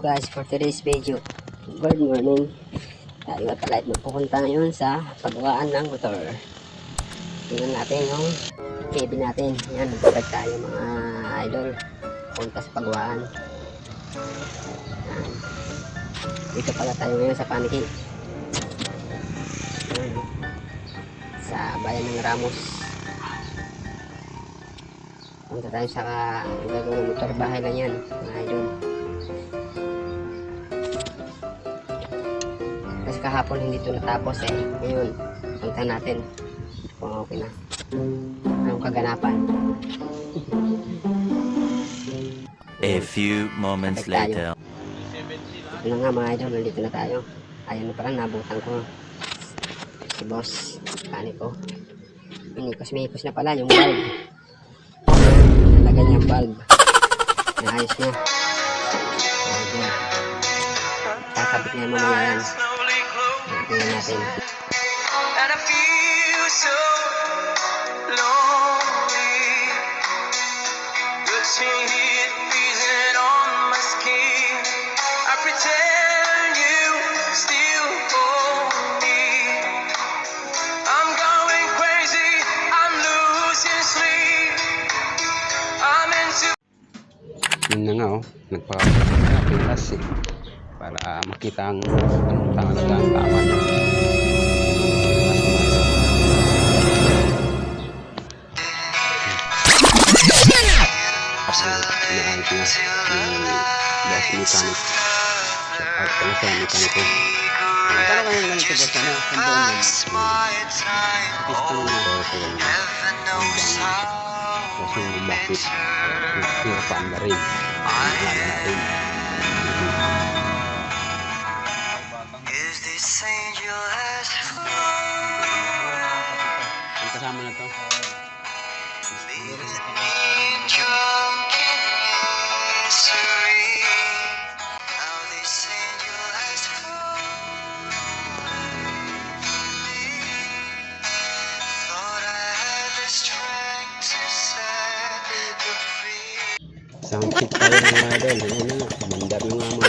guys, for today's video, good morning. Tayo at light magpupunta ngayon sa pagawaan ng motor. Tingnan natin yung cabin natin. Yan, magpapag tayo mga idol. Punta sa pagawaan. Yan. Dito pala tayo ngayon sa Paniki. Yan. Sa bayan ng Ramos. Punta tayo sa gagawin motor, bahay lang yan mga idol. Kasi kahapon hindi ito natapos ngayon punta natin kung okay na anong kaganapan. A few moments later. Ito na nga mga idol, nandito na tayo. Ayun na parang nabutan ko si boss mekaniko. Inikos na pala yung valve. Nalagyan niya yung valve. Naayos niya. Ayun. Kakabit niya mamaya yan. Tingnan natin. And I feel so lonely. The tainted freezing on my skin. I pretend you still hold me. I'm going crazy. I'm losing sleep. I'm into. Yun na nga nagpa-pilas para makita ang tama niya. Inaayos niya yung boss mechanic. Out pala sa mekaniko. Paano kaya lang ito boss? Piston na ito yung kasi yung bakit yung panda rin alaga natin. Ang kasama na to sound check tayo ng mga idol. Ano, kumandar na nga